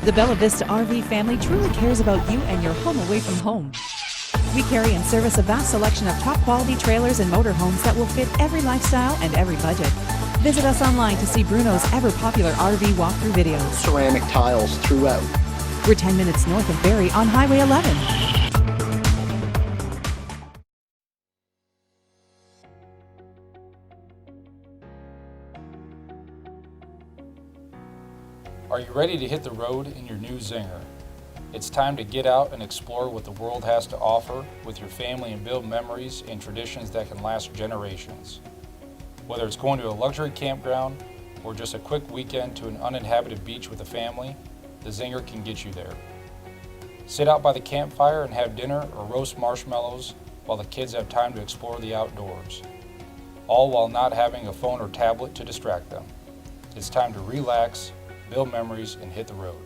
The Bella Vista RV family truly cares about you and your home away from home. We carry and service a vast selection of top-quality trailers and motorhomes that will fit every lifestyle and every budget. Visit us online to see Bruno's ever-popular RV walkthrough videos. Ceramic tiles throughout. We're 10 minutes north of Barrie on Highway 11. Are you ready to hit the road in your new Zinger? It's time to get out and explore what the world has to offer with your family and build memories and traditions that can last generations. Whether it's going to a luxury campground or just a quick weekend to an uninhabited beach with a family, the Zinger can get you there. Sit out by the campfire and have dinner or roast marshmallows while the kids have time to explore the outdoors, all while not having a phone or tablet to distract them. It's time to relax, build memories, and hit the road.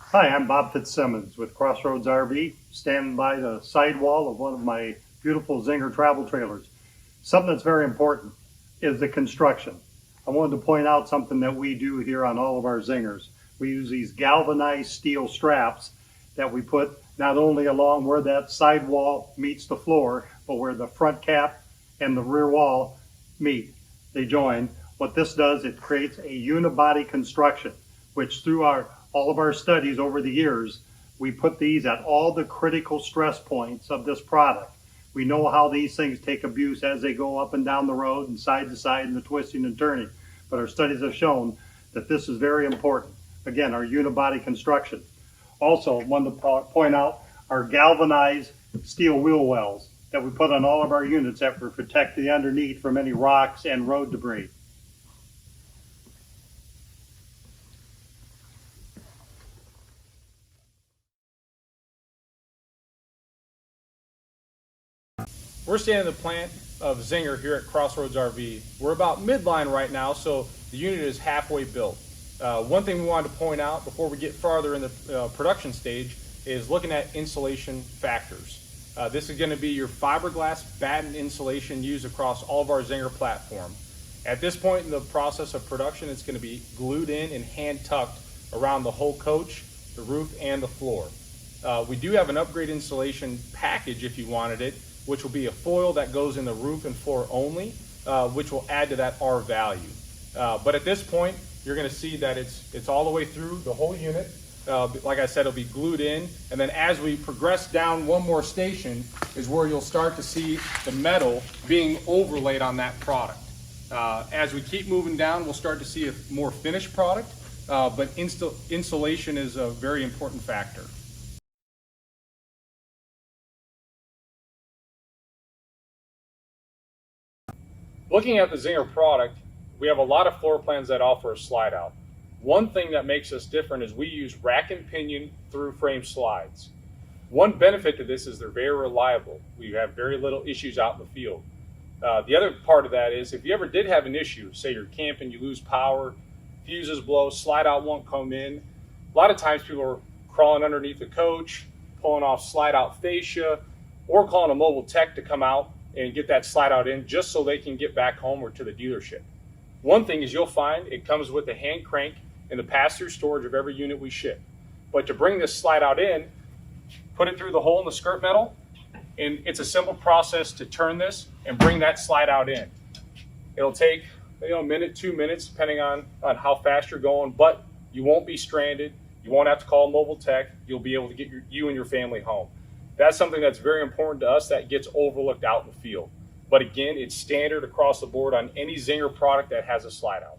Hi, I'm Bob Fitzsimmons with Crossroads RV, standing by the sidewall of one of my beautiful Zinger travel trailers. Something that's very important is the construction. I wanted to point out something that we do here on all of our Zingers. We use these galvanized steel straps that we put not only along where that sidewall meets the floor, but where the front cap and the rear wall meet, they join. What this does, it creates a unibody construction, which through all of our studies over the years, we put these at all the critical stress points of this product. We know how these things take abuse as they go up and down the road and side to side and the twisting and turning. But our studies have shown that this is very important. Again, our unibody construction. Also, wanted to point out our galvanized steel wheel wells that we put on all of our units that will protect the underneath from any rocks and road debris. We're standing in the plant of Zinger here at Crossroads RV. We're about midline right now, so the unit is halfway built. One thing we wanted to point out before we get farther in the production stage is looking at insulation factors. This is going to be your fiberglass batten insulation used across all of our Zinger platform. At this point in the process of production, it's going to be glued in and hand tucked around the whole coach, the roof, and the floor. We do have an upgrade insulation package if you wanted it, which will be a foil that goes in the roof and floor only, which will add to that R value. But at this point, you're going to see that it's all the way through the whole unit. Like I said, it'll be glued in, and then as we progress down one more station is where you'll start to see the metal being overlaid on that product. As we keep moving down, we'll start to see a more finished product, but insulation is a very important factor. Looking at the Zinger product, we have a lot of floor plans that offer a slide out. One thing that makes us different is we use rack and pinion through frame slides. One benefit to this is they're very reliable. We have very little issues out in the field. The other part of that is if you ever did have an issue, say you're camping, you lose power, fuses blow, slide out won't come in. A lot of times people are crawling underneath the coach, pulling off slide out fascia, or calling a mobile tech to come out and get that slide out in just so they can get back home or to the dealership. One thing is you'll find it comes with the hand crank and the pass-through storage of every unit we ship. But to bring this slide out in, put it through the hole in the skirt metal, and it's a simple process to turn this and bring that slide out in. It'll take a minute, 2 minutes, depending on how fast you're going, but you won't be stranded. You won't have to call a mobile tech. You'll be able to get you and your family home. That's something that's very important to us that gets overlooked out in the field. But again, it's standard across the board on any Zinger product that has a slide out.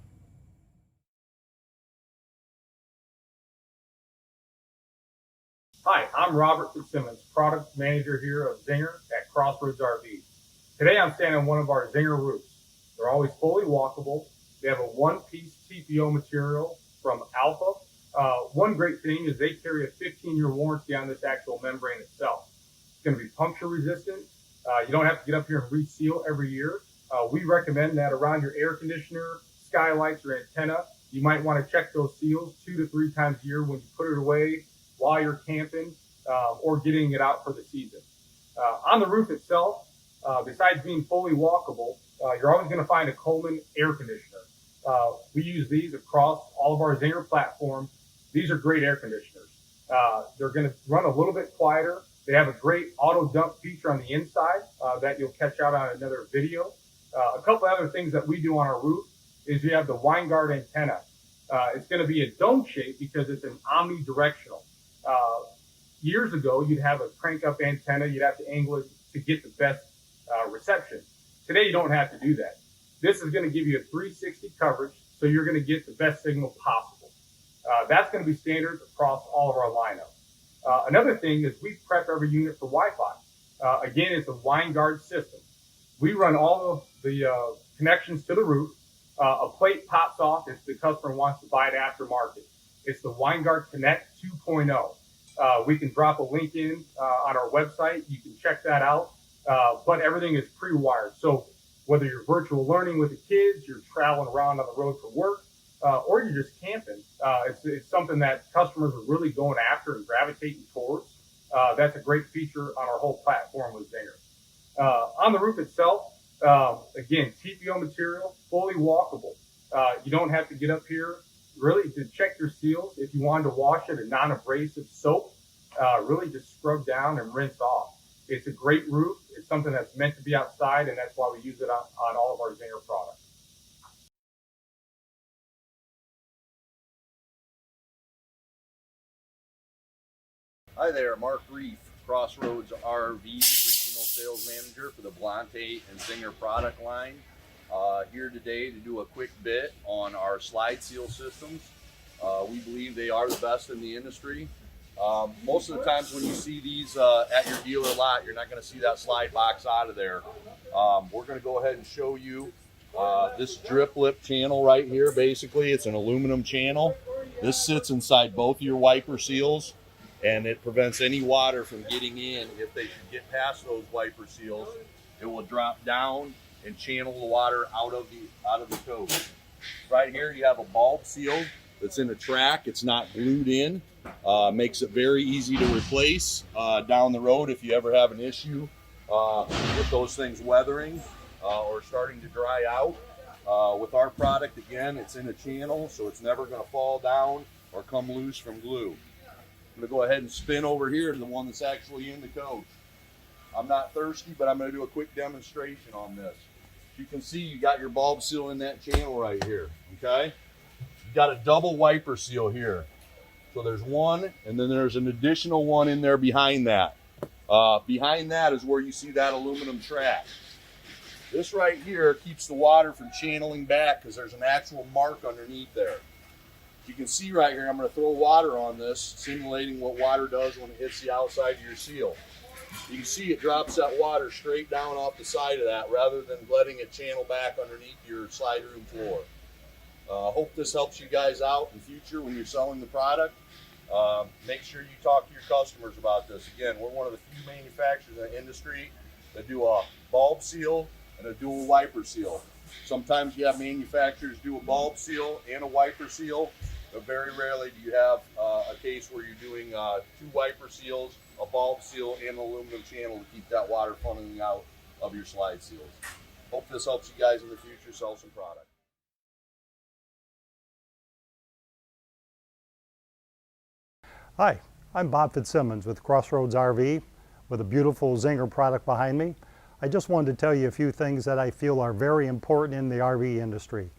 Hi, I'm Robert Fitzsimmons, product manager here of Zinger at Crossroads RV. Today I'm standing on one of our Zinger roofs. They're always fully walkable. They have a one-piece TPO material from Alpha. One great thing is they carry a 15-year warranty on this actual membrane itself. It's going to be puncture resistant. You don't have to get up here and reseal every year. We recommend that around your air conditioner, skylights, or antenna, you might want to check those seals 2 to 3 times a year when you put it away while you're camping or getting it out for the season. On the roof itself, besides being fully walkable, you're always going to find a Coleman air conditioner. We use these across all of our Zinger platforms. These are great air conditioners. They're going to run a little bit quieter. They have a great auto dump feature on the inside that you'll catch out on another video. A couple other things that we do on our roof is you have the Weingard antenna. It's going to be a dome shape because it's an omnidirectional. Years ago, you'd have a crank up antenna. You'd have to angle it to get the best reception. Today, you don't have to do that. This is going to give you a 360 coverage, so you're going to get the best signal possible. That's going to be standard across all of our lineup. Another thing is we prep every unit for Wi-Fi. Again, it's a Weingard system. We run all of the connections to the roof. A plate pops off if the customer wants to buy it aftermarket. It's the Weingard Connect 2.0. We can drop a link in on our website. You can check that out. But everything is pre-wired. So whether you're virtual learning with the kids, you're traveling around on the road for work, or you're just camping, it's something that customers are really going after and gravitating towards. That's a great feature on our whole platform with Zinger. On the roof itself, again, TPO material, fully walkable. You don't have to get up here really to check your seals. If you wanted to wash it in non-abrasive soap, really just scrub down and rinse off. It's a great roof. It's something that's meant to be outside, and that's why we use it on all of our Zinger products. Hi there, Mark Reef, Crossroads RV, Regional Sales Manager for the Blante and Zinger product line. Here today to do a quick bit on our slide seal systems. We believe they are the best in the industry. Most of the times when you see these at your dealer lot, you're not going to see that slide box out of there. We're going to go ahead and show you this drip lip channel right here. Basically, it's an aluminum channel. This sits inside both of your wiper seals, and it prevents any water from getting in. If they should get past those wiper seals, it will drop down and channel the water out of the coach. Right here, you have a bulb seal that's in a track. It's not glued in. Makes it very easy to replace down the road if you ever have an issue with those things weathering or starting to dry out. With our product, again, it's in a channel, so it's never going to fall down or come loose from glue. I'm going to go ahead and spin over here to the one that's actually in the coach. I'm not thirsty, but I'm going to do a quick demonstration on this. You can see you got your bulb seal in that channel right here, okay? You got a double wiper seal here. So there's one, and then there's an additional one in there behind that. Behind that is where you see that aluminum track. This right here keeps the water from channeling back because there's an actual mark underneath there. You can see right here, I'm going to throw water on this, simulating what water does when it hits the outside of your seal. You can see it drops that water straight down off the side of that rather than letting it channel back underneath your slide room floor. Hope this helps you guys out in future when you're selling the product. Make sure you talk to your customers about this. Again, we're one of the few manufacturers in the industry that do a bulb seal and a dual wiper seal. Sometimes you have manufacturers do a bulb seal and a wiper seal, but very rarely do you have a case where you're doing 2 wiper seals, a bulb seal, and an aluminum channel to keep that water funneling out of your slide seals. Hope this helps you guys in the future sell some product. Hi, I'm Bob Fitzsimmons with Crossroads RV with a beautiful Zinger product behind me. I just wanted to tell you a few things that I feel are very important in the RV industry.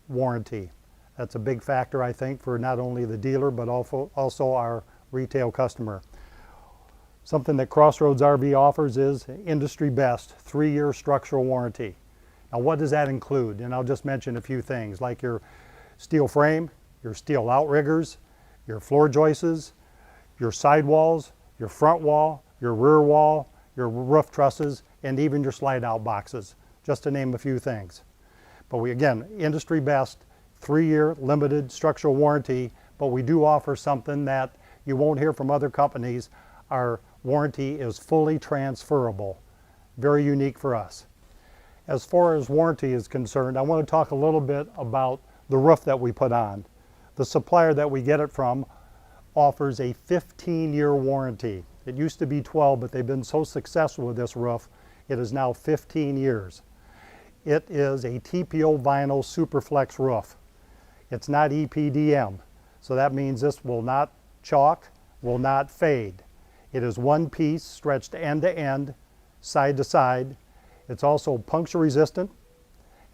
Warranty. That's a big factor, I think, for not only the dealer but also our retail customer. Something that Crossroads RV offers is industry best 3-year structural warranty. Now what does that include? And I'll just mention a few things like your steel frame, your steel outriggers, your floor joists, your sidewalls, your front wall, your rear wall, your roof trusses, and even your slide out boxes, just to name a few things. But we, again, industry best 3-year limited structural warranty, but we do offer something that you won't hear from other companies. Our warranty is fully transferable. Very unique for us. As far as warranty is concerned, I want to talk a little bit about the roof that we put on. The supplier that we get it from offers a 15-year warranty. It used to be 12, but they've been so successful with this roof, it is now 15 years. It is a TPO vinyl Superflex roof. It's not EPDM, so that means this will not chalk, will not fade. It is one piece stretched end to end, side to side. It's also puncture resistant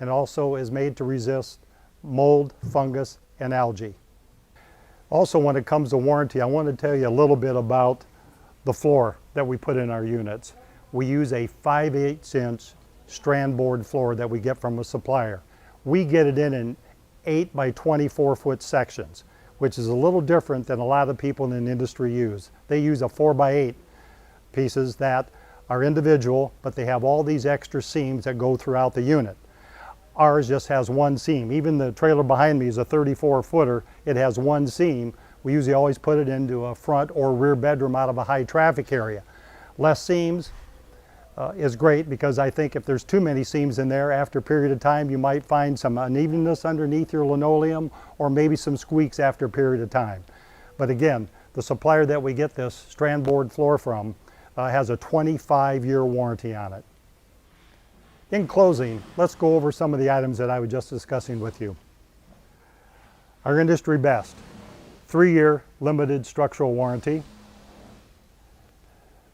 and also is made to resist mold, fungus, and algae. Also, when it comes to warranty, I want to tell you a little bit about the floor that we put in our units. We use a 5/8" strand board floor that we get from a supplier. We get it in 8 by 24 foot sections, which is a little different than a lot of people in the industry use. They use a 4x8 pieces that are individual, but they have all these extra seams that go throughout the unit. Ours just has one seam. Even the trailer behind me is a 34 footer. It has one seam. We usually always put it into a front or rear bedroom out of a high traffic area. Less seams is great, because I think if there's too many seams in there, after a period of time you might find some unevenness underneath your linoleum, or maybe some squeaks after a period of time. But again, the supplier that we get this strand board floor from has a 25-year warranty on it. In closing, let's go over some of the items that I was just discussing with you. Our industry best, 3-year limited structural warranty.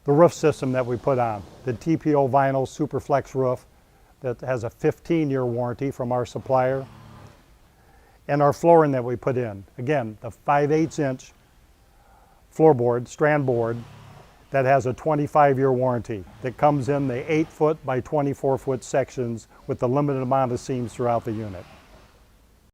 The roof system that we put on, the TPO vinyl Superflex roof that has a 15-year warranty from our supplier. And our flooring that we put in, again, the 5/8" floorboard, strand board, that has a 25-year warranty, that comes in the 8 foot by 24 foot sections with the limited amount of seams throughout the unit.